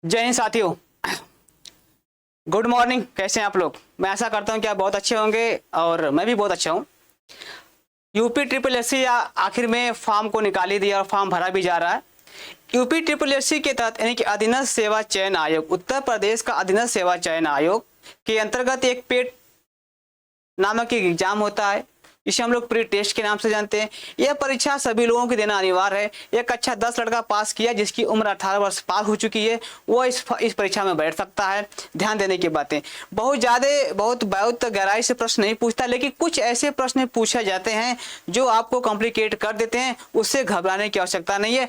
जय हिंद साथियों। Good morning. कैसे हैं आप लोग? मैं ऐसा करता हूं कि आप बहुत अच्छे होंगे और मैं भी बहुत अच्छा हूं। यूपी ट्रिपल एससी आखिर में फॉर्म को निकाल ही दिया और फॉर्म भरा भी जा रहा है। यूपी ट्रिपल एससी के तहत यानी कि अधीनस्थ सेवा चयन आयोग, उत्तर प्रदेश का अधीनस्थ सेवा चयन आयोग के अंतर्गत एक पेट नामक एक एग्जाम होता है। इसे हम लोग प्री टेस्ट के नाम से जानते हैं। यह परीक्षा सभी लोगों की देना अनिवार्य है। एक कक्षा 10 लड़का पास किया जिसकी उम्र 18 वर्ष पार हो चुकी है, वो इस परीक्षा में बैठ सकता है। ध्यान देने की बातें, बहुत गहराई से प्रश्न नहीं पूछता, लेकिन कुछ ऐसे प्रश्न पूछे जाते हैं जो आपको कॉम्प्लिकेट कर देते हैं। उससे घबराने की आवश्यकता नहीं है।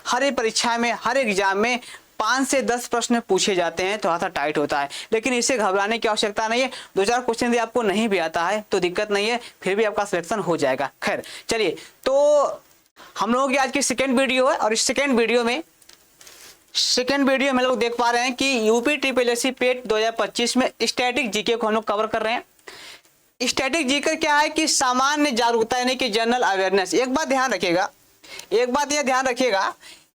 हर एक परीक्षा में, हर एग्जाम में 5 से 10 प्रश्न पूछे जाते हैं, थोड़ा सा टाइट होता है, लेकिन इससे घबराने की आवश्यकता नहीं है। 2-4 क्वेश्चन यदि आपको नहीं भी आता है तो दिक्कत नहीं है, फिर भी आपका सिलेक्शन हो जाएगा। खैर चलिए, तो हम लोगों की आज की सेकेंड वीडियो है और इस सेकेंड वीडियो में लोग देख पा रहे हैं कि यूपी ट्रिपल एससी पेट 2025 में स्टैटिक जीके को हम लोग कवर कर रहे हैं। स्टैटिक जीके क्या है कि सामान्य जागरूकता यानी कि जनरल अवेयरनेस। एक बात यह ध्यान रखिएगा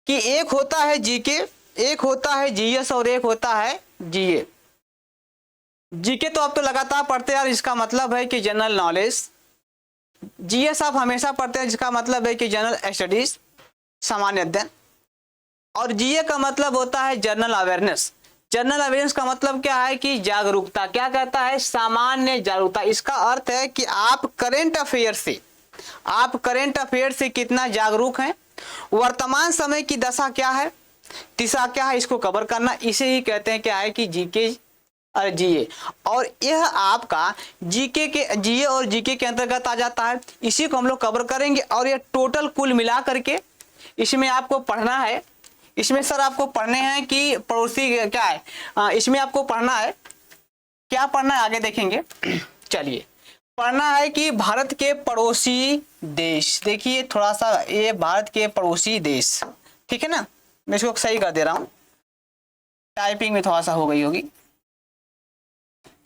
कि एक होता है जीके, एक होता है जीएस और एक होता है जीए। जीके तो आप तो लगातार पढ़ते हैं, इसका मतलब है कि जनरल नॉलेज। जीएस आप हमेशा पढ़ते हैं, जिसका मतलब है कि जनरल स्टडीज, सामान्य अध्ययन। और जीए का मतलब होता है जनरल अवेयरनेस। जनरल अवेयरनेस का मतलब क्या है कि जागरूकता। क्या कहता है? सामान्य जागरूकता। इसका अर्थ है कि आप करंट अफेयर से कितना जागरूक हैं, वर्तमान समय की दशा क्या है, दिशा क्या है, इसको कवर करना। इसे ही कहते हैं क्या है कि जीके और जीए। और यह आपका जीए और जीके के अंतर्गत आ जाता है। इसी को हम लोग कवर करेंगे और यह टोटल कुल मिला करके इसमें आपको पढ़ना है। इसमें सर आपको पढ़ने हैं कि पड़ोसी क्या है, इसमें आपको पढ़ना है, क्या पढ़ना है आगे देखेंगे। चलिए, पढ़ना है कि भारत के पड़ोसी देश। देखिए थोड़ा सा, ये भारत के पड़ोसी देश, ठीक है ना। मैं इसको सही कर दे रहा हूं, टाइपिंग में थोड़ा सा हो गई होगी,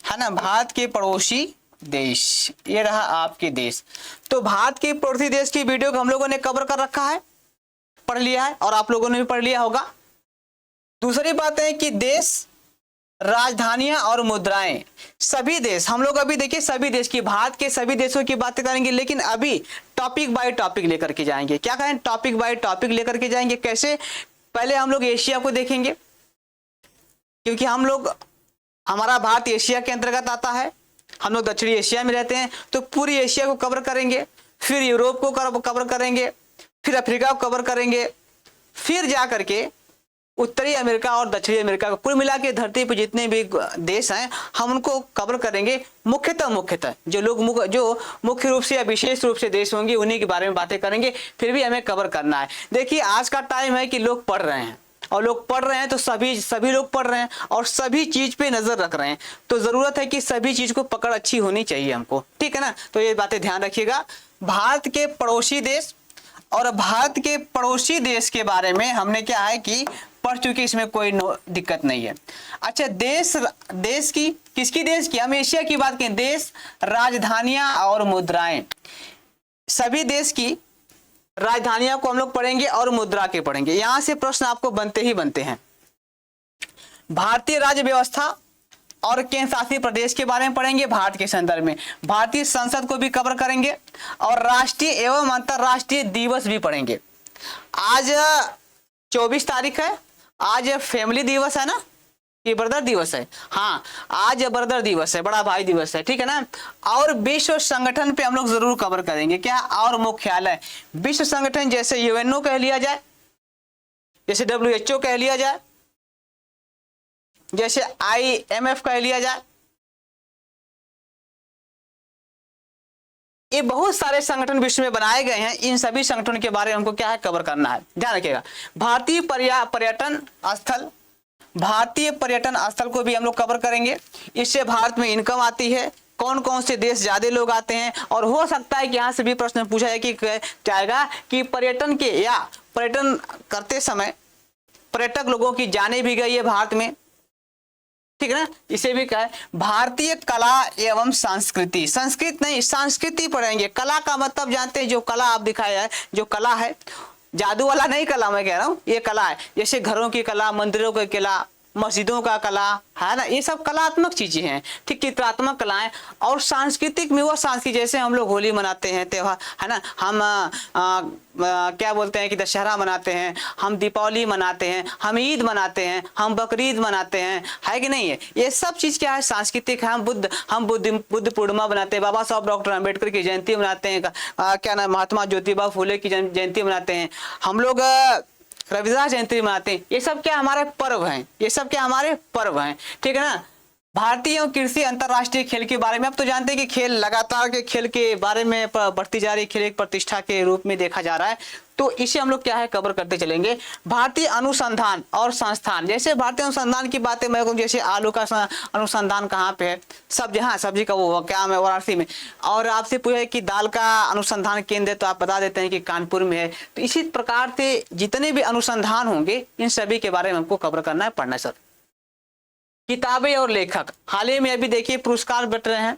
है ना। भारत के पड़ोसी देश, ये रहा आपके देश। तो भारत के पड़ोसी देश की वीडियो को हम लोगों ने कवर कर रखा है, पढ़ लिया है, और आप लोगों ने भी पढ़ लिया होगा। दूसरी बात है कि देश, राजधानियां और मुद्राएं। सभी देश हम लोग अभी देखिए, सभी देश की, भारत के सभी देशों की बातें करेंगे, लेकिन अभी टॉपिक बाय टॉपिक लेकर के जाएंगे। क्या कहें? टॉपिक बाय टॉपिक लेकर के जाएंगे। कैसे? पहले हम लोग एशिया को देखेंगे, क्योंकि हमारा भारत एशिया के अंतर्गत आता है। हम लोग दक्षिणी एशिया में रहते हैं, तो पूरी एशिया को कवर करेंगे। फिर यूरोप को कवर करेंगे, फिर अफ्रीका को कवर करेंगे, फिर जा करके उत्तरी अमेरिका और दक्षिणी अमेरिका को, कुल मिला के धरती पर जितने भी देश हैं हम उनको कवर करेंगे। मुख्यतः जो मुख्य रूप से या विशेष रूप से देश होंगे उन्हीं के बारे में बातें करेंगे। फिर भी हमें कवर करना है। देखिए आज का टाइम है कि लोग पढ़ रहे हैं, और लोग पढ़ रहे हैं तो सभी लोग पढ़ रहे हैं और सभी चीज पे नजर रख रहे हैं। तो जरूरत है कि सभी चीज को पकड़ अच्छी होनी चाहिए हमको, ठीक है ना। तो ये बातें ध्यान रखिएगा। भारत के पड़ोसी देश, और भारत के पड़ोसी देश के बारे में हमने क्या है कि पढ़ चुके, इसमें कोई दिक्कत नहीं है। अच्छा, देश की, किसकी देश की? हम एशिया की बात करें। देश, राजधानियां और मुद्राएं। सभी देश की राजधानियों को हम लोग पढ़ेंगे और मुद्रा के पढ़ेंगे। यहां से प्रश्न आपको बनते हैं। भारतीय राज्य व्यवस्था और केंद्र शासित प्रदेश के बारे में पढ़ेंगे भारत के संदर्भ में। भारतीय संसद को भी कवर करेंगे और राष्ट्रीय एवं अंतरराष्ट्रीय दिवस भी पढ़ेंगे। आज 24 तारीख है, आज फैमिली दिवस है ना, ये ब्रदर दिवस है। हाँ, आज ब्रदर दिवस है, बड़ा भाई दिवस है, ठीक है ना। और विश्व संगठन पे हम लोग जरूर कवर करेंगे। क्या? और मुख्यालय, विश्व संगठन जैसे यूएनओ कह लिया जाए, जैसे WHO कह लिया जाए, जैसे IMF कह लिया जाए। ये बहुत सारे संगठन विश्व में बनाए गए हैं। इन सभी संगठनों के बारे में हमको क्या है कवर करना है, ध्यान रखिएगा। भारतीय पर्यटन स्थल को भी हम लोग कवर करेंगे। इससे भारत में इनकम आती है, कौन कौन से देश ज्यादा लोग आते हैं, और हो सकता है कि यहाँ से भी प्रश्न पूछा जाएगा कि पर्यटन करते समय पर्यटक लोगों की जाने भी गई है भारत में, ठीक है ना। इसे भी कहा है भारतीय कला एवं संस्कृति। संस्कृत नहीं, संस्कृति पढ़ेंगे। कला का मतलब जानते हैं, जो कला आप दिखाया है, जो कला है जादू वाला नहीं कला मैं कह रहा हूँ, ये कला है, जैसे घरों की कला, मंदिरों की कला, मस्जिदों का कला है ना, ये सब कलात्मक चीजें हैं, ठीक, चित्रात्मक कलाएं। और सांस्कृतिक में वो सांस्कृतिक, जैसे हम लोग होली मनाते हैं, त्योहार है ना, हम क्या बोलते हैं कि दशहरा मनाते हैं, हम दीपावली मनाते हैं, हम ईद मनाते हैं, हम बकरीद मनाते हैं, है कि नहीं है, ये सब चीज क्या है, सांस्कृतिक है। हम बुद्ध पूर्णिमा बनाते हैं, बाबा साहब डॉक्टर अम्बेडकर की जयंती मनाते हैं, क्या नाम, महात्मा ज्योतिबा फुले की जयंती मनाते हैं, हम लोग रविदास जयंती मनाते हैं। ये सब क्या हमारे पर्व हैं, ये सब क्या हमारे पर्व हैं, ठीक है ना। भारतीय एवं कृषि अंतर्राष्ट्रीय खेल के बारे में आप तो जानते हैं कि खेल लगातार के खेल के बारे में बढ़ती जा रही खेल एक प्रतिष्ठा के रूप में देखा जा रहा है, तो इसे हम लोग क्या है कवर करते चलेंगे। भारतीय अनुसंधान और संस्थान, जैसे भारतीय अनुसंधान की बातें मैं कहूँ, जैसे आलू का अनुसंधान कहाँ पे है, सब जहाँ सब्जी का वो क्या है वाराणसी में, और आपसे पूछे कि दाल का अनुसंधान केंद्र है तो आप बता देते हैं कि कानपुर में है। तो इसी प्रकार से जितने भी अनुसंधान होंगे इन सभी के बारे में हमको कवर करना है, पढ़ना है सर। किताबें और लेखक, हाल ही में अभी देखिए पुरस्कार बट रहे हैं,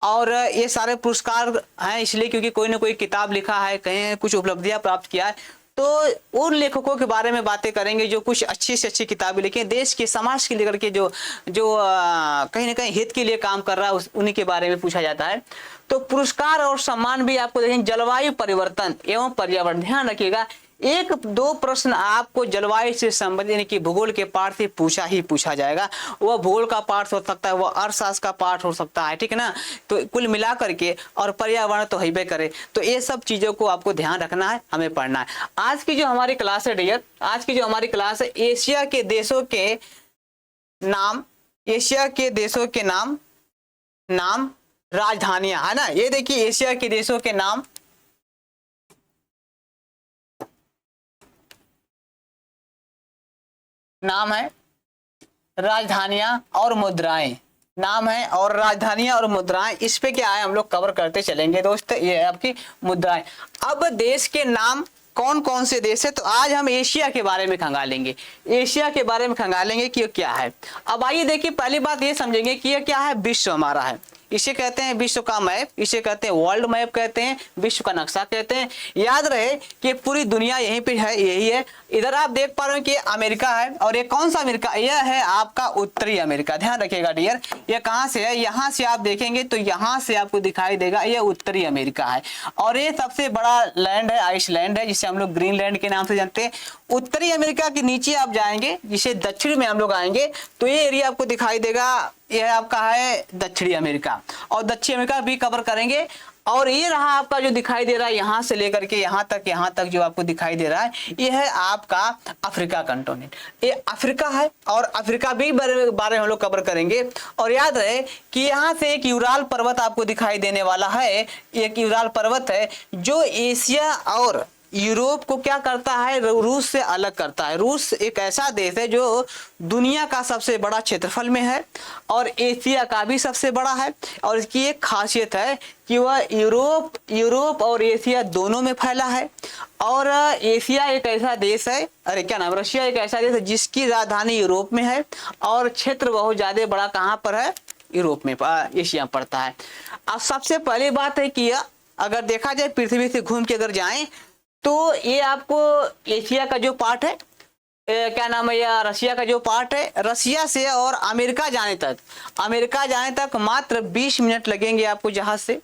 और ये सारे पुरस्कार हैं इसलिए क्योंकि कोई ना कोई किताब लिखा है, कहीं कुछ उपलब्धियां प्राप्त किया है। तो उन लेखकों के बारे में बातें करेंगे जो कुछ अच्छी से अच्छी किताबें लिखे, देश के समाज के लेकर के जो कहीं ना कहीं हित के लिए काम कर रहा है, उन्हीं के बारे में पूछा जाता है। तो पुरस्कार और सम्मान भी आपको देखेंगे। जलवायु परिवर्तन एवं पर्यावरण, ध्यान रखिएगा, एक दो प्रश्न आपको जलवायु से संबंधित यानी कि भूगोल के पाठ से पूछा जाएगा। वह भूगोल का पाठ हो सकता है, वह अर्थशास्त्र का पाठ हो सकता है, ठीक है ना। तो कुल मिला करके, और पर्यावरण तो हिबे करे, तो ये सब चीजों को आपको ध्यान रखना है, हमें पढ़ना है। आज की जो हमारी क्लास है डियर, आज की जो हमारी क्लास है, एशिया के देशों के नाम, एशिया के देशों के नाम राजधानियां, है ना। ये देखिए एशिया के देशों के नाम है, राजधानियां और मुद्राएं, नाम है और राजधानियां और मुद्राएं, इस पे क्या है हम लोग कवर करते चलेंगे दोस्त। ये है आपकी मुद्राएं। अब देश के नाम कौन कौन से देश है, तो आज हम एशिया के बारे में खंगालेंगे, एशिया के बारे में खंगालेंगे कि ये क्या है। अब आइए देखिए, पहली बात ये समझेंगे कि ये क्या है, विश्व हमारा है, इसे कहते हैं विश्व का मैप, इसे कहते हैं वर्ल्ड मैप कहते हैं, विश्व का नक्शा कहते हैं। याद रहे कि पूरी दुनिया यहीं पे है, यही है। इधर आप देख पा रहे हो कि अमेरिका है, और ये कौन सा अमेरिका, यह है आपका उत्तरी अमेरिका। ध्यान रखिएगा डियर, ये कहाँ से है, यहाँ से आप देखेंगे तो यहाँ से आपको दिखाई देगा ये उत्तरी अमेरिका है। और ये सबसे बड़ा लैंड है आइसलैंड है, जिसे हम लोग ग्रीनलैंड के नाम से जानते हैं। उत्तरी अमेरिका के नीचे आप जाएंगे, जिसे दक्षिण में हम लोग आएंगे, तो ये एरिया आपको दिखाई देगा, यह आपका है दक्षिणी अमेरिका, और दक्षिण अमेरिका भी कवर करेंगे। और ये रहा आपका जो दिखाई दे रहा है, यहाँ से लेकर के यहाँ तक जो आपको दिखाई दे रहा है, ये है आपका अफ्रीका कंटोनेंट, ये अफ्रीका है, और अफ्रीका भी बारे में हम लोग कवर करेंगे। और याद रहे कि यहाँ से एक यूराल पर्वत आपको दिखाई देने वाला है, एक यूराल पर्वत है जो एशिया और यूरोप को क्या करता है, रूस से अलग करता है। रूस एक ऐसा देश है जो दुनिया का सबसे बड़ा क्षेत्रफल में है, और एशिया का भी सबसे बड़ा है। और इसकी एक खासियत है कि वह यूरोप और एशिया दोनों में फैला है। और एशिया एक ऐसा देश है, अरे क्या नाम, रशिया एक ऐसा देश है जिसकी राजधानी यूरोप में है, और क्षेत्र बहुत ज्यादा बड़ा कहाँ पर है, यूरोप में, एशिया में पड़ता है। अब सबसे पहली बात है कि अगर देखा जाए पृथ्वी से घूम के अगर जाएं, तो ये आपको एशिया का जो पार्ट है, क्या नाम है, या रशिया का जो पार्ट है, रशिया से और अमेरिका जाने तक मात्र 20 मिनट लगेंगे आपको जहाज से।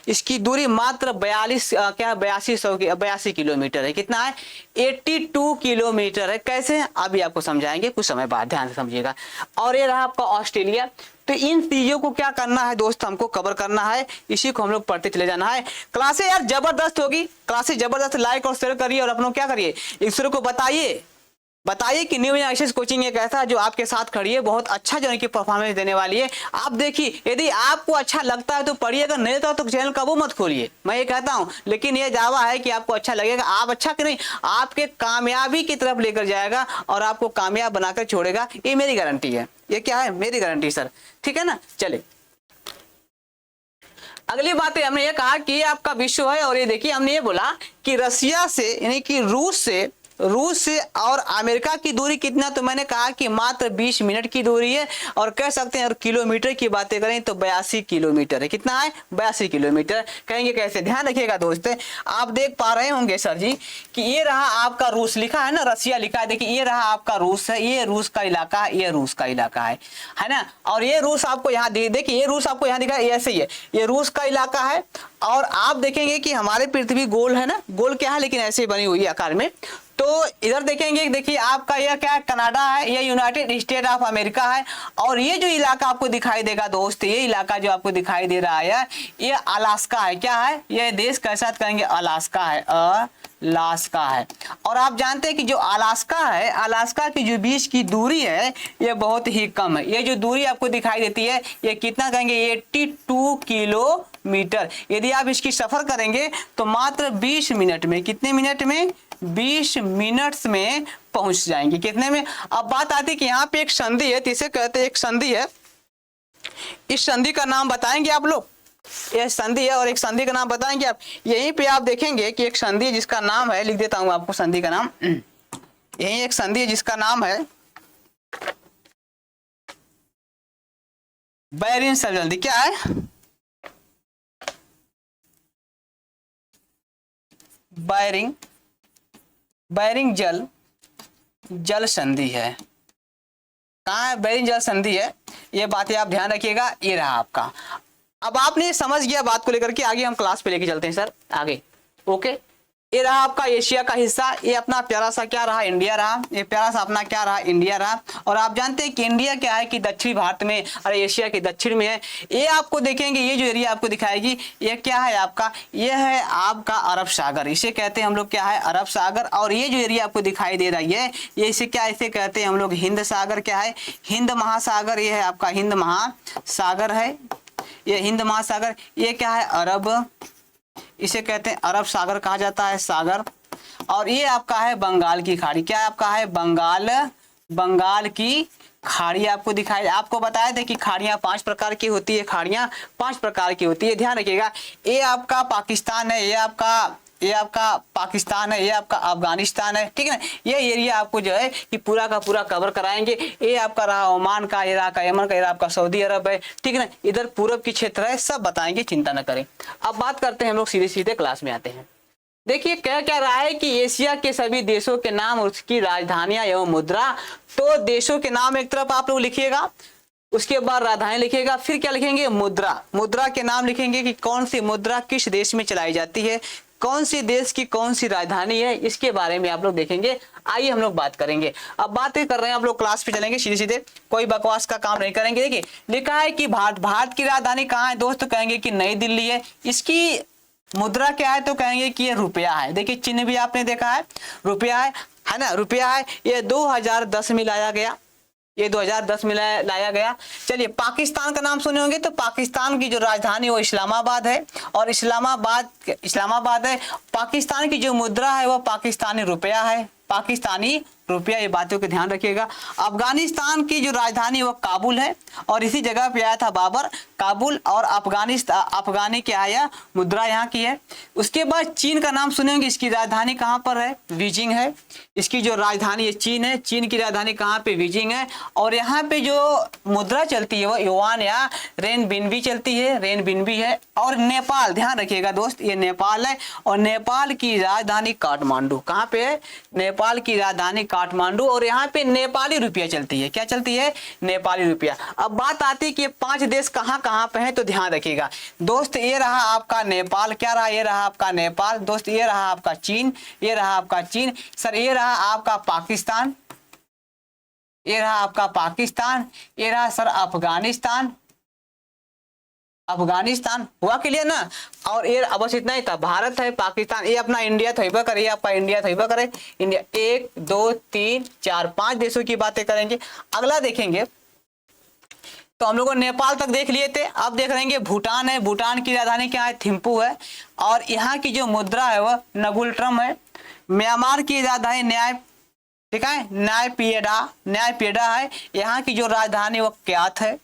इसकी दूरी मात्र 82 किलोमीटर है। कितना है, 82 किलोमीटर है। कैसे, अभी आपको समझाएंगे कुछ समय बाद, ध्यान से समझिएगा। और ये रहा आपका ऑस्ट्रेलिया। तो इन चीजों को क्या करना है दोस्त, हमको कवर करना है, इसी को हम लोग पढ़ते चले जाना है। क्लासें यार जबरदस्त होगी, क्लासें जबरदस्त, लाइक और शेयर करिए, और अपनों क्या करिए, एक दूसरे को बताइए कि न्यू एक्सेस कोचिंग एक ऐसा जो आपके साथ खड़ी है, बहुत अच्छा जो है परफॉर्मेंस देने वाली है। आप देखिए, यदि आपको अच्छा लगता है तो पढ़िए, अगर नहीं लगता तो चैनल कबू मत खोलिए, मैं ये कहता हूं। लेकिन ये दावा है कि आपको अच्छा लगेगा, आप अच्छा कि नहीं, आपके कामयाबी की तरफ लेकर जाएगा और आपको कामयाब बनाकर छोड़ेगा, ये मेरी गारंटी है। ये क्या है, मेरी गारंटी सर, ठीक है ना। चले अगली बात है, हमने ये कहा कि आपका विश्व है, और ये देखिए हमने ये बोला कि रसिया से यानी कि रूस से रूस से और अमेरिका की दूरी कितना, तो मैंने कहा कि मात्र 20 मिनट की दूरी है। और कह सकते हैं, और किलोमीटर की बातें करें तो 82 किलोमीटर है। कितना है? 82 किलोमीटर। कहेंगे कैसे? ध्यान रखिएगा दोस्त, आप देख पा रहे होंगे सर जी कि ये रहा आपका रूस, लिखा है ना, रसिया लिखा है। देखिए ये रहा आपका रूस है, ये रूस का इलाका है, ये रूस का इलाका है ना। और ये रूस आपको यहाँ देखिए, ये रूस आपको यहाँ दिखा है, ऐसे ही है, ये रूस का इलाका है। और आप देखेंगे कि हमारे पृथ्वी गोल है ना, गोल क्या है लेकिन ऐसे बनी हुई है आकार में। तो इधर देखेंगे, देखिए आपका यह क्या है? कनाडा है, ये यूनाइटेड स्टेट ऑफ अमेरिका है। और ये जो इलाका आपको दिखाई देगा दोस्त, ये इलाका जो आपको दिखाई दे रहा है, ये अलास्का है। क्या है? ये देश कैसा कहेंगे? अलास्का है, अलास्का है। और आप जानते हैं कि जो अलास्का है, अलास्का की जो बीच की दूरी है ये बहुत ही कम है। ये जो दूरी आपको दिखाई देती है ये कितना कहेंगे? 82 किलोमीटर। यदि आप इसकी सफर करेंगे तो मात्र 20 मिनट में, कितने मिनट में? 20 मिनट्स में पहुंच जाएंगे। कितने में? अब बात आती है कि यहाँ पे एक संधि है, इसे कहते हैं, एक संधि है। इस संधि का नाम बताएंगे आप लोग? यह संधि है और एक संधि का नाम बताएंगे आप? यहीं पे आप देखेंगे कि एक संधि है जिसका नाम है, लिख देता हूं आपको संधि का नाम। यही एक संधि है जिसका नाम है बैरिन संधि। क्या है? बैरिंग जल संधि है। कहाँ है? बैरिंग जल संधि है। ये बातें आप ध्यान रखिएगा। ये रहा आपका। अब आपने समझ गया बात को लेकर के, आगे हम क्लास पे लेके चलते हैं सर आगे। ओके, ये रहा आपका एशिया का हिस्सा। ये अपना प्यारा सा क्या रहा? इंडिया रहा। ये प्यारा सा अपना क्या रहा? इंडिया रहा। और आप जानते हैं कि इंडिया क्या है कि दक्षिण भारत में और एशिया के दक्षिण में है। ये आपको देखेंगे, ये जो एरिया आपको दिखाएगी ये क्या है आपका? ये है आपका अरब सागर। इसे कहते हैं हम लोग क्या है? अरब सागर। और ये जो एरिया आपको दिखाई दे रहा है ये इसे क्या, इसे कहते हैं हम लोग हिंद सागर। क्या है? हिंद महासागर। ये है आपका हिंद महासागर है, ये हिंद महासागर। ये क्या है? अरब, इसे कहते हैं अरब सागर कहा जाता है, सागर। और ये आपका है बंगाल की खाड़ी। क्या आपका है? बंगाल की खाड़ी आपको दिखाई। आपको बताया था कि खाड़ियां 5 प्रकार की होती है, खाड़ियां 5 प्रकार की होती है। ध्यान रखिएगा। ये आपका पाकिस्तान है, ये आपका पाकिस्तान है, ये आपका अफगानिस्तान है, ठीक है ना। ये एरिया आपको जो है कि पूरा का पूरा कवर कराएंगे। ये आपका रहा ओमान का, ये रहा यमन का, ये आपका सऊदी अरब है, ठीक है ना। इधर पूरब की क्षेत्र है, सब बताएंगे, चिंता न करें। अब बात करते हैं हम लोग, सीधे सीधे क्लास में आते हैं। देखिए क्या रहा है कि एशिया के सभी देशों के नाम और उसकी राजधानियां एवं मुद्रा। तो देशों के नाम एक तरफ आप लोग लिखिएगा, उसके बाद राजधानी लिखिएगा, फिर क्या लिखेंगे? मुद्रा के नाम लिखेंगे कि कौन सी मुद्रा किस देश में चलाई जाती है, कौन सी देश की कौन सी राजधानी है, इसके बारे में आप लोग देखेंगे। आइए हम लोग बात करेंगे। अब बात कर रहे हैं, आप लोग क्लास पे चलेंगे सीधे सीधे, कोई बकवास का काम नहीं करेंगे। देखिए लिखा है कि भारत की राजधानी कहाँ है दोस्त? कहेंगे कि नई दिल्ली है। इसकी मुद्रा क्या है? तो कहेंगे कि ये रुपया है। देखिए चिन्ह भी आपने देखा है, रुपया है ना, रुपया है। ये 2010 में लाया गया, ये 2010 में लाया गया। चलिए पाकिस्तान का नाम सुने होंगे, तो पाकिस्तान की जो राजधानी वो इस्लामाबाद है, और इस्लामाबाद है। पाकिस्तान की जो मुद्रा है वो पाकिस्तानी रुपया है, पाकिस्तानी रुपया। ये बातों को ध्यान रखिएगा। अफगानिस्तान की जो राजधानी वो काबुल है, और इसी जगह पे आया था बाबर, काबुल। और अफगानी क्या है? मुद्रा यहाँ की है। उसके बाद चीन का नाम सुने होंगे, इसकी राजधानी कहाँ पर है? बीजिंग है। इसकी जो राजधानी है चीन है, चीन की राजधानी कहाँ पे? बीजिंग है। और यहाँ पे जो मुद्रा चलती है वो युआन या रेनबिन्बी चलती है, रेनबिन्बी है। और नेपाल, ध्यान रखिएगा दोस्त, ये नेपाल है, और नेपाल की राजधानी काठमांडू। कहाँ पे है? नेपाल की राजधानी काठमांडू। और यहाँ पे नेपाली रुपया चलती है। क्या चलती है? नेपाली रुपया। अब बात आती है कि ये 5 देश कहाँ कहाँ पे हैं, तो ध्यान रखिएगा दोस्त। ये रहा आपका नेपाल। क्या रहा? ये रहा आपका नेपाल दोस्त। ये रहा आपका चीन, ये रहा आपका चीन सर। ये रहा आपका पाकिस्तान, ये रहा आपका पाकिस्तान। ये रहा सर अफगानिस्तान। हुआ क्लियर ना। और ये बस इतना ही था। भारत है, पाकिस्तान, ये अपना इंडिया थोड़ा करे, आपका इंडिया थोड़ा करे। इंडिया 1 2 3 4 5 देशों की बातें करेंगे। अगला देखेंगे तो हम लोगों ने नेपाल तक देख लिए थे। अब देख रहेंगे भूटान है। भूटान की राजधानी क्या है? थिम्पू है। और यहाँ की जो मुद्रा है वह नगुल्ट्रम है। म्यांमार की राजधानी ठीक है, न्यायपीड़ा है। यहाँ की जो राजधानी वो क्यात है।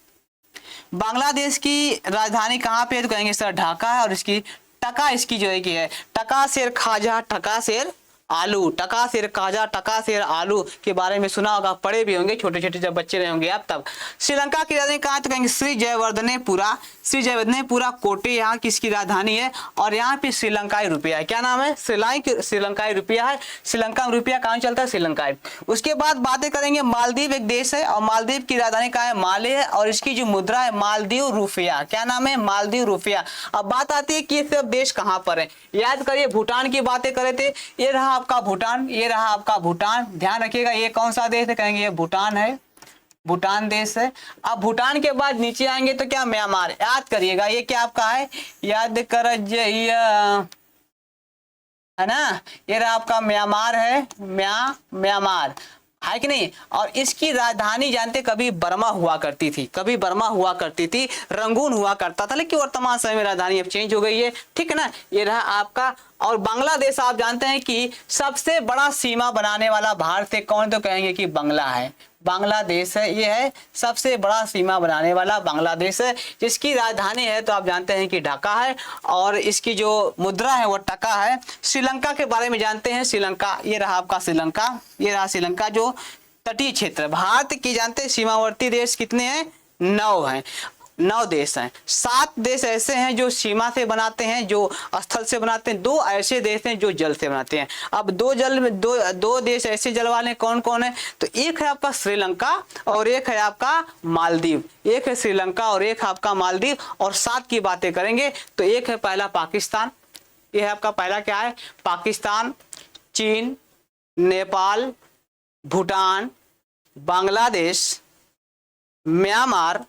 बांग्लादेश की राजधानी कहाँ पे है? तो कहेंगे सर ढाका है। और इसकी टका, इसकी जो है कि है टका शेर ख्वाजा, टका शेर आलू, टका शेर काजा, टका शेर आलू के बारे में सुना होगा, पढ़े भी होंगे छोटे छोटे जब बच्चे रहे होंगे आप तब। श्रीलंका की राजधानी कहाँ, तो कहेंगे श्री जयवर्धनेपुरा, श्री जयवर्धनेपुरा कोटे यहाँ किसकी राजधानी है, और यहाँ पे श्रीलंकाई रुपया है। क्या नाम है, श्रीलंकाई रुपया है। श्रीलंका में रुपया कहाँ चलता है, श्रीलंकाई। उसके बाद बातें करेंगे, मालदीव एक देश है और मालदीव की राजधानी कहाँ है, माले है, और इसकी जो मुद्रा है मालदीव रुपया। क्या नाम है, मालदीव रुपया। अब बात आती है कि ये सब देश कहाँ पर है, याद करिए भूटान की बातें करे थे, ये रहा आपका भूटान, ये रहा आपका भूटान। ध्यान रखिएगा ये कौन सा देश है, कहेंगे ये भूटान है, भूटान देश है। अब भूटान के बाद नीचे आएंगे तो क्या, म्यांमार। याद करिएगा ये क्या आपका है, याद कर है ना, ये रहा आपका म्यांमार है, म्यांमार है कि नहीं। और इसकी राजधानी जानते कभी बर्मा हुआ करती थी, कभी बर्मा हुआ करती थी, रंगून हुआ करता था, लेकिन वर्तमान समय में राजधानी अब चेंज हो गई है, ठीक है ना। ये रहा आपका। और बांग्लादेश आप जानते हैं कि सबसे बड़ा सीमा बनाने वाला भारत से कौन, तो कहेंगे कि बांग्ला है, बांग्लादेश है। ये है सबसे बड़ा सीमा बनाने वाला बांग्लादेश है, जिसकी राजधानी है तो आप जानते हैं कि ढाका है, और इसकी जो मुद्रा है वो टका है। श्रीलंका के बारे में जानते हैं, श्रीलंका ये रहा आपका श्रीलंका, ये रहा श्रीलंका जो तटीय क्षेत्र। भारत की जानते हैं सीमावर्ती देश कितने हैं, 9 हैं, 9 देश हैं। 7 देश ऐसे हैं जो सीमा से बनाते हैं, जो स्थल से बनाते हैं, 2 ऐसे देश हैं जो जल से बनाते हैं। अब दो देश ऐसे जल वाले कौन कौन है, तो एक है आपका श्रीलंका और एक है आपका मालदीव, एक है श्रीलंका और एक है आपका मालदीव। और 7 की बातें करेंगे तो एक है पहला पाकिस्तान, ये है आपका पहला क्या है, पाकिस्तान, चीन, नेपाल, भूटान, बांग्लादेश, म्यांमार,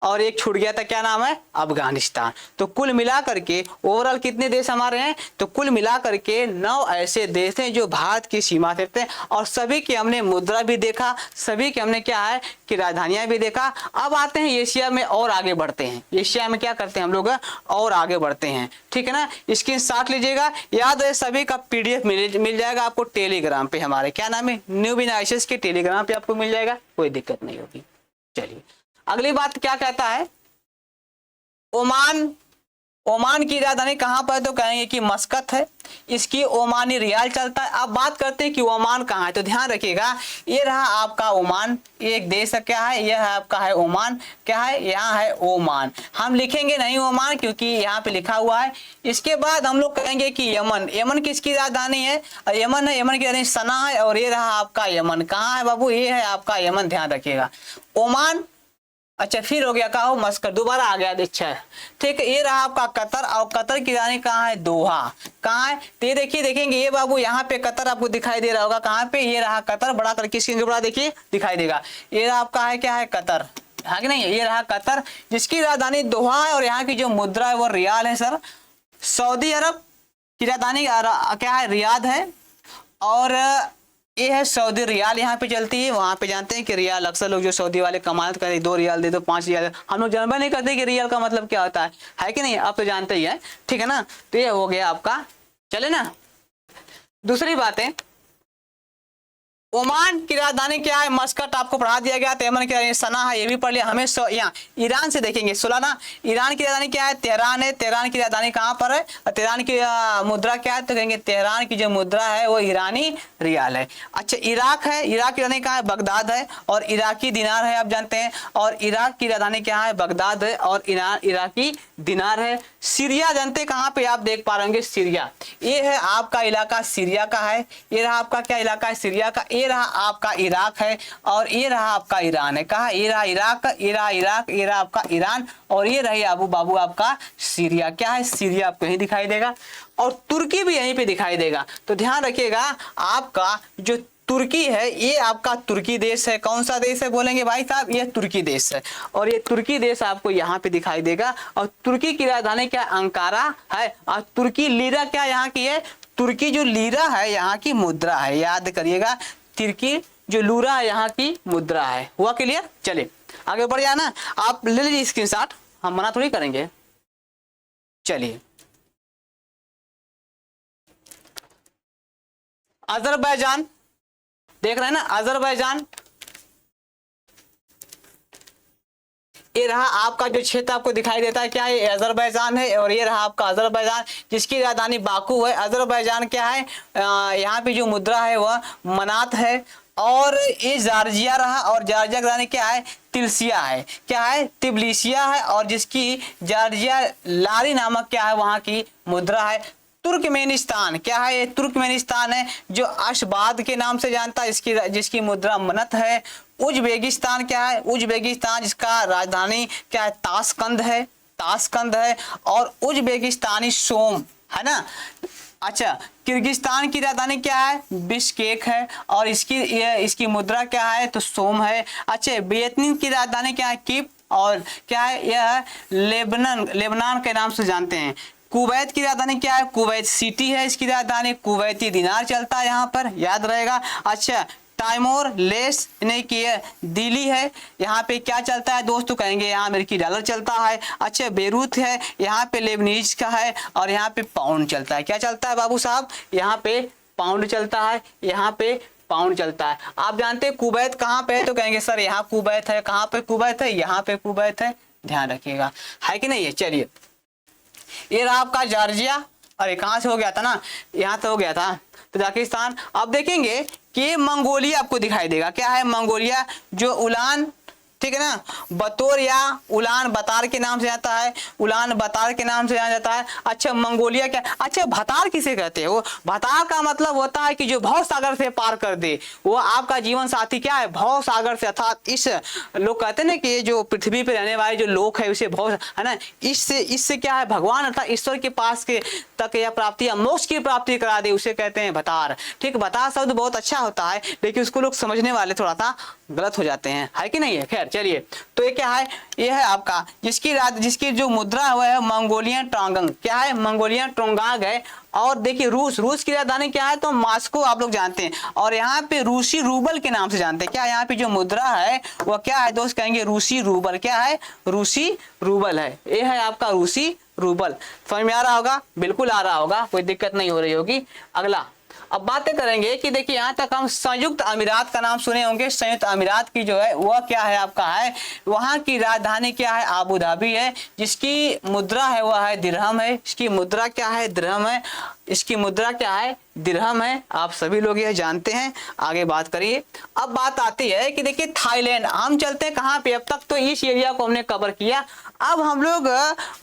और एक छूट गया था, क्या नाम है, अफगानिस्तान। तो कुल मिलाकर के ओवरऑल कितने देश हमारे हैं, तो कुल मिलाकर के 9 ऐसे देश हैं जो भारत की सीमा से हैं, और सभी की हमने मुद्रा भी देखा, सभी के हमने क्या है कि राजधानियां भी देखा। अब आते हैं एशिया में और आगे बढ़ते हैं, एशिया में क्या करते हैं हम लोग और आगे बढ़ते हैं, ठीक है ना। स्क्रीनशॉट लीजिएगा, याद है सभी का PDF मिल जाएगा आपको टेलीग्राम पे, हमारे क्या नाम है, न्यू बिना ICS के टेलीग्राम पे आपको मिल जाएगा, कोई दिक्कत नहीं होगी। चलिए अगली बात क्या कहता है, ओमान की राजधानी कहां पर, तो कहेंगे कि मस्कत है, इसकी ओमानी रियाल चलता है। अब बात करते हैं कि ओमान कहाँ है, तो ध्यान रखिएगा ये रहा आपका ओमान, एक देश क्या है, यह है आपका है ओमान, क्या है, यहाँ है ओमान। हम लिखेंगे नहीं ओमान क्योंकि यहाँ पे लिखा हुआ है। इसके बाद हम लोग कहेंगे कि यमन, यमन किसकी राजधानी है, यमन है, यमन की राजधानी सना है, और ये रहा आपका यमन। कहाँ है बाबू, ये है आपका यमन, ध्यान रखिएगा। ओमान, अच्छा फिर हो गया, कहा हो मस्कट, दोबारा आ गया, अच्छा ठीक है। ये रहा आपका कतर, और कतर की राजधानी कहाँ है, दोहा। कहाँ है, तो ये देखिए, देखेंगे ये बाबू यहाँ पे कतर आपको दिखाई दे रहा होगा, कहाँ पे, ये रहा कतर, बड़ा करके स्क्रीन बड़ा देखिए दिखाई देगा, ये रहा आपका है क्या है, कतर है कि नहीं, ये रहा कतर, जिसकी राजधानी दोहा है, और यहाँ की जो मुद्रा है वो रियाल है सर। सऊदी अरब की राजधानी क्या है, रियाद है, और ये है सऊदी रियाल, यहाँ पे चलती है। वहां पे जानते हैं कि रियाल, अक्सर लोग जो सऊदी वाले कमाल करते 2 रियाल दे दो, 5 रियाल, हम लोग जानबा नहीं करते कि रियाल का मतलब क्या होता है कि नहीं, आप तो जानते ही है, ठीक है ना। तो ये हो गया आपका, चले ना। दूसरी बात है, ओमान की राजधानी क्या है, मस्कट आपको पढ़ा दिया गया। यमन की राजधानी सना है, ये भी पढ़ लिया हमें। यहाँ ईरान से देखेंगे सुलाना, ईरान की राजधानी क्या है, तेहरान है। तेहरान की राजधानी कहाँ पर है, तेहरान की मुद्रा क्या है, तो कहेंगे तेहरान की जो मुद्रा है वो ईरानी रियाल है। अच्छा इराक है, इराक की राजधानी कहाँ है, बगदाद है, और इराकी दिनार है, आप जानते हैं। और इराक की राजधानी क्या है, बगदाद है, और इराकी दिनार है। सीरिया जानते हैं कहाँ पे, आप देख पा रहे होंगे सीरिया, ये है आपका इलाका सीरिया का है। ये रहा आपका क्या इलाका है, सीरिया का। ये रहा आपका इराक है, और ये रहा आपका ईरान है। कहा, ये रहा इराक, ये रहा इराक, ये रहा आपका ईरान, और ये रही आबू बाबू आपका सीरिया। क्या है, सीरिया आपको यहीं दिखाई देगा, और तुर्की भी यहीं पे दिखाई देगा। तो ध्यान रखिएगा आपका जो तुर्की है, ये आपका तुर्की देश है। कौन सा देश है बोलेंगे भाई साहब, ये तुर्की देश है, और ये तुर्की देश आपको यहाँ पे दिखाई देगा। और तुर्की की राजधानी क्या, अंकारा है। और तुर्की लीरा क्या यहाँ की है, तुर्की जो लीरा है यहाँ की मुद्रा है, याद करिएगा। तुर्की जो लूरा है यहाँ की मुद्रा है। हुआ क्लियर, चले आगे बढ़ जाना। आप ले लीजिए स्क्रीनशॉट, हम मना थोड़ी करेंगे। चलिए अजरबैजान देख रहे हैं ना, अजरबैजान ये रहा आपका जो क्षेत्र आपको दिखाई देता है क्या है, अजरबैजान है। और ये रहा आपका अजरबैजान जिसकी राजधानी बाकू है। अजरबैजान क्या है, यहाँ पे जो मुद्रा है वह मनात है। और ये जॉर्जिया रहा, और जॉर्जिया की राजधानी क्या है, तिल्सिया है, क्या है, तिब्लिसिया है। और जिसकी जॉर्जिया लारी नामक क्या है वहाँ की मुद्रा है। तुर्कमेनिस्तान क्या है, ये तुर्कमेनिस्तान है जो अशबाद के नाम से जानता है, जिसकी मुद्रा मनत है। उज्बेकिस्तान क्या है, उज्बेकिस्तान जिसका राजधानी क्या है, ताशकंद है, ताशकंद है। और उज्बेकिस्तानी सोम है ना। अच्छा, किर्गिस्तान की राजधानी क्या है, बिश्केक है, और इसकी मुद्रा क्या है, तो सोम है। अच्छा, वियतनाम की राजधानी क्या है, किप, और क्या है, यह लेबनान के नाम से जानते हैं। कुवैत की राजधानी क्या है, कुवैत सिटी है इसकी राजधानी, कुवैती दिनार चलता है यहाँ पर, याद रहेगा। अच्छा, टाइमोर लेस नहीं कि दिल्ली है, यहाँ पे क्या चलता है दोस्तों, कहेंगे यहाँ अमेरिकी डॉलर चलता है। अच्छा, बेरूत है, यहाँ पे लेबनीज का है, और यहाँ पे पाउंड चलता है। क्या चलता है बाबू साहब, यहाँ पे पाउंड चलता है, यहाँ पे पाउंड चलता है। आप जानते हैं कुवैत कहाँ पे है, तो कहेंगे सर यहाँ कुवैत है। कहाँ पे कुवैत है, यहाँ पे कुवैत है, ध्यान रखिएगा, है कि नहीं है। चलिए, ये रहा आपका जॉर्जिया, अरे कहाँ से हो गया था ना, यहाँ से हो गया था, तजाकिस्तान। अब देखेंगे कि मंगोलिया आपको दिखाई देगा, क्या है मंगोलिया, जो उलान, ठीक है ना, बतौर या उलान बतार के नाम से जाता है, उलान बतार के नाम से जाना जाता है। अच्छा, मंगोलिया क्या, अच्छा भतार किसे कहते हैं, वो भतार का मतलब होता है कि जो भव सागर से पार कर दे, वो आपका जीवन साथी क्या है, भव सागर से, अर्थात इस लोग कहते हैं ना कि ये जो पृथ्वी पे रहने वाले जो लोग है उसे भव है ना, इससे क्या है, भगवान अर्थात ईश्वर के पास के तक या प्राप्ति या मोक्ष की प्राप्ति करा दे, उसे कहते हैं भतार। ठीक, भतार शब्द बहुत अच्छा होता है, लेकिन उसको लोग समझने वाले थोड़ा सा गलत हो जाते हैं, है कि नहीं है। खैर चलिए, तो ये क्या है, ये है आपका जिसकी जो मुद्रा है मंगोलियन ट्रोंगंग, क्या है, मंगोलियन ट्रोंगांग है। और देखिए रूस की राजधानी क्या है, तो मॉस्को आप लोग जानते हैं, और यहाँ पे रूसी रूबल के नाम से जानते हैं। क्या यहाँ पे जो मुद्रा है वह क्या है दोस्त, कहेंगे रूसी रूबल, क्या है, रूसी रूबल है। ये है आपका रूसी रूबल। समझ में आ रहा होगा, बिल्कुल आ रहा होगा, कोई दिक्कत नहीं हो रही होगी। अगला अब बातें करेंगे कि देखिए यहाँ तक हम संयुक्त अमीरात का नाम सुने होंगे। संयुक्त अमीरात की जो है वह क्या है आपका है, वहाँ की राजधानी क्या है, आबू धाबी है, जिसकी मुद्रा है वह है दिरहम है। इसकी मुद्रा क्या है, दिरहम है, इसकी मुद्रा क्या है, दिरहम है। आप सभी लोग यह जानते हैं, आगे बात करिए। अब बात आती है कि देखिए थाईलैंड, हम चलते हैं कहाँ पे, अब तक तो इस एरिया को हमने कवर किया, अब हम लोग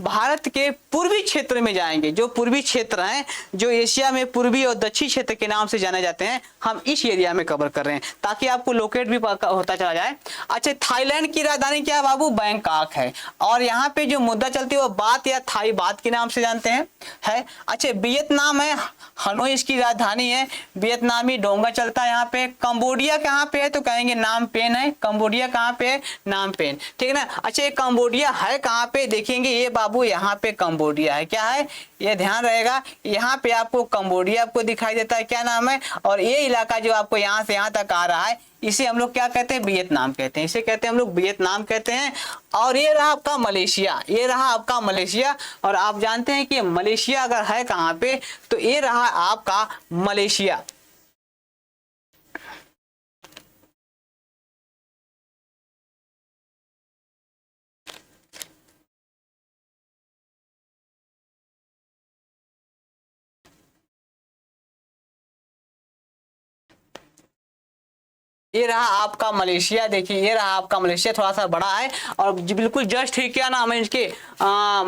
भारत के पूर्वी क्षेत्र में जाएंगे। जो पूर्वी क्षेत्र हैं, जो एशिया में पूर्वी और दक्षिण क्षेत्र के नाम से जाने जाते हैं, हम इस एरिया में कवर कर रहे हैं ताकि आपको लोकेट भी होता चला जाए। अच्छा, थाईलैंड की राजधानी क्या है बाबू, बैंकॉक है, और यहाँ पे जो मुद्रा चलती है वो बात या थाई बात के नाम से जानते हैं, है। अच्छा, वियतनाम है, हनोई इसकी राजधानी है, वियतनामी डोंगा चलता है यहाँ पे। कंबोडिया कहाँ पे है, तो कहेंगे नाम पेन है, कंबोडिया कहाँ पे है, नाम पेन, ठीक है ना। अच्छा, ये कंबोडिया है कहाँ पे, देखेंगे ये बाबू यहाँ पे कंबोडिया है, क्या है, ये ध्यान रहेगा, यहाँ पे आपको कंबोडिया आपको दिखाई देता है, क्या नाम है। और ये इलाका जो आपको यहाँ से यहाँ तक आ रहा है, इसे हम लोग क्या कहते हैं, वियतनाम कहते हैं, इसे कहते हैं हम लोग वियतनाम कहते हैं। और ये रहा आपका मलेशिया, ये रहा आपका मलेशिया, और आप जानते हैं कि मलेशिया अगर है कहाँ पे, तो ये रहा आपका मलेशिया। ये रहा आपका मलेशिया, देखिए ये रहा आपका मलेशिया, थोड़ा सा बड़ा है, और बिल्कुल जस्ट ही क्या नाम है इसके,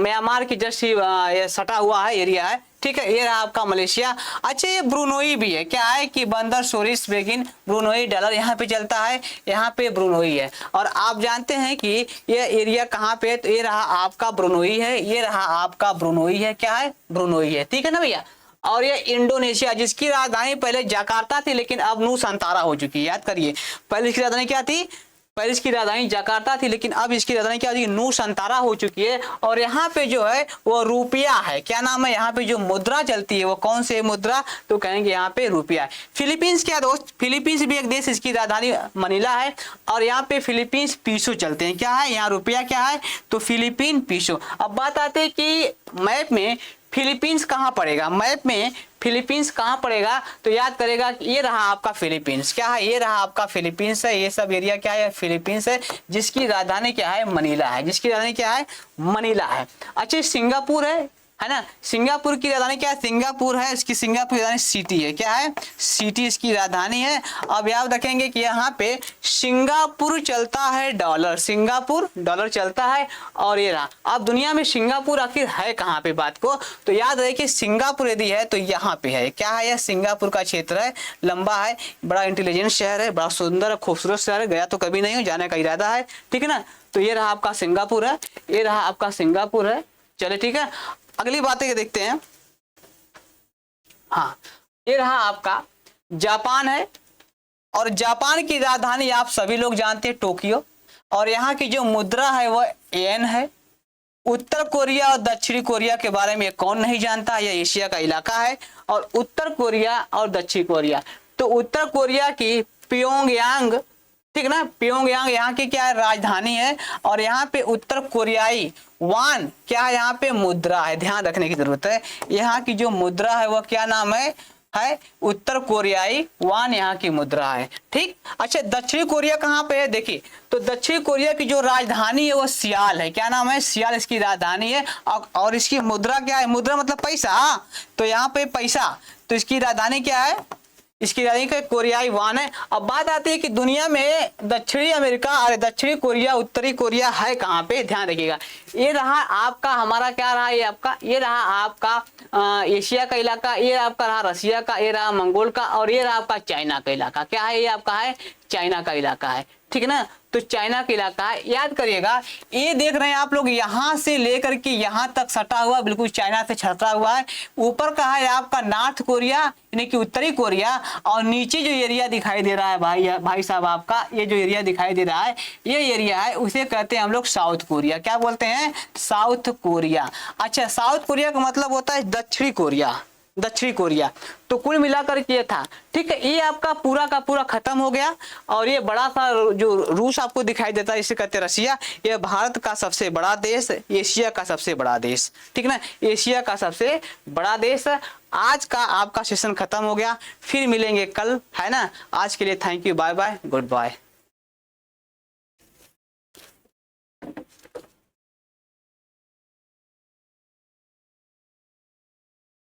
म्यांमार की जस्ट ही ये सटा हुआ है एरिया है, ठीक है। ये रहा आपका मलेशिया। अच्छा, ये ब्रुनोई भी है, क्या है कि बंदर सोरिस बेगिन ब्रुनोई डॉलर यहाँ पे चलता है, यहाँ पे ब्रुनोई है। और आप जानते हैं कि ये एरिया कहाँ पे है, तो ये रहा आपका ब्रुनोई है, ये रहा आपका ब्रुनोई है, क्या है, ब्रुनोई है, ठीक है ना भैया। और ये इंडोनेशिया, जिसकी राजधानी पहले जकार्ता थी लेकिन अब नूसंतारा हो चुकी है, याद करिए, पहले इसकी राजधानी क्या थी, पहले इसकी राजधानी जकार्ता थी, लेकिन अब इसकी राजधानी क्या होगी, नूसंतारा हो चुकी है। और यहाँ पे जो है वो रुपया है, क्या नाम है, यहाँ पे जो मुद्रा चलती है वो कौन से मुद्रा, तो कहेंगे यहाँ पे रुपया है। फिलीपींस क्या दोस्त, फिलीपींस भी एक देश, इसकी राजधानी मनीला है, और यहाँ पे फिलीपींस पीसो चलते हैं, क्या है, यहाँ रुपया क्या है, तो फिलीपीन पीसो। अब बात आती है कि मैप में फिलीपींस कहाँ पड़ेगा, मैप में फिलीपींस कहाँ पड़ेगा, तो याद करेगा कि ये रहा आपका फिलीपींस। क्या है, ये रहा आपका फिलीपींस है, ये सब एरिया क्या है, फिलीपींस है, जिसकी राजधानी क्या है, मनीला है, जिसकी राजधानी क्या है, मनीला है। अच्छा सिंगापुर है ना, सिंगापुर की राजधानी क्या है, सिंगापुर है, इसकी सिंगापुर राजधानी सिटी है, क्या है, सिटी इसकी राजधानी है। अब याद रखेंगे कि यहाँ पे सिंगापुर चलता है डॉलर, सिंगापुर डॉलर चलता है। और ये रहा, अब दुनिया में सिंगापुर आखिर है कहाँ पे बात को, तो याद रहे कि सिंगापुर यदि है तो यहाँ पे है, क्या है, यह सिंगापुर का क्षेत्र है, लंबा है, बड़ा इंटेलिजेंट शहर है, बड़ा सुंदर खूबसूरत शहर है, गया तो कभी नहीं हूँ, जाने का इरादा है, ठीक है ना। तो ये रहा आपका सिंगापुर है, ये रहा आपका सिंगापुर है। चले ठीक है, अगली बातें देखते हैं। हाँ, ये रहा आपका जापान है, और जापान की राजधानी आप सभी लोग जानते हैं टोक्यो, और यहाँ की जो मुद्रा है वह येन है। उत्तर कोरिया और दक्षिणी कोरिया के बारे में कौन नहीं जानता, यह एशिया का इलाका है। और उत्तर कोरिया और दक्षिण कोरिया, तो उत्तर कोरिया की प्योंगयांग, ठीक ना, प्योंगयांग यहाँ की क्या है, राजधानी है। और यहाँ पे उत्तर कोरियाई वान क्या है, यहाँ पे मुद्रा है, ध्यान रखने की जरूरत है। यहाँ की जो मुद्रा है वह क्या नाम है उत्तर कोरियाई वान यहाँ की मुद्रा है, ठीक। अच्छा दक्षिणी कोरिया कहाँ पे है, देखिए तो दक्षिण कोरिया की जो राजधानी है वो सियाल है, क्या नाम है, सियाल इसकी राजधानी है। और इसकी मुद्रा क्या है, मुद्रा मतलब पैसा, तो यहाँ पे पैसा, तो इसकी राजधानी क्या है, इसकी राजधानी का कोरियाई वान है। अब बात आती है कि दुनिया में दक्षिणी अमेरिका और दक्षिणी कोरिया उत्तरी कोरिया है कहाँ पे, ध्यान रखिएगा। ये रहा आपका हमारा क्या रहा, ये आपका, ये रहा आपका एशिया का इलाका, ये आपका रहा रसिया का, ये रहा मंगोल का, और ये रहा आपका चाइना का इलाका। क्या है, ये आपका है चाइना का इलाका है, ठीक है ना। तो चाइना का इलाका है, याद करिएगा। ये देख रहे हैं आप लोग, यहाँ से लेकर के यहाँ तक सटा हुआ, बिल्कुल चाइना से छटा हुआ है। ऊपर का है आपका नॉर्थ कोरिया यानी कि उत्तरी कोरिया, और नीचे जो एरिया दिखाई दे रहा है भाई साहब आपका, ये जो एरिया दिखाई दे रहा है ये एरिया है, उसे कहते हैं हम लोग साउथ कोरिया। क्या बोलते हैं, साउथ कोरिया। अच्छा साउथ कोरिया का मतलब होता है दक्षिणी कोरिया, दक्षिणी कोरिया। तो कुल मिलाकर के ये था, ठीक है। ये आपका पूरा का पूरा खत्म हो गया। और ये बड़ा सा जो रूस आपको दिखाई देता है, इसे कहते हैं रसिया। ये भारत का सबसे बड़ा देश, एशिया का सबसे बड़ा देश, ठीक ना, एशिया का सबसे बड़ा देश। आज का आपका सेशन खत्म हो गया, फिर मिलेंगे कल, है ना। आज के लिए thank you, bye bye, good bye.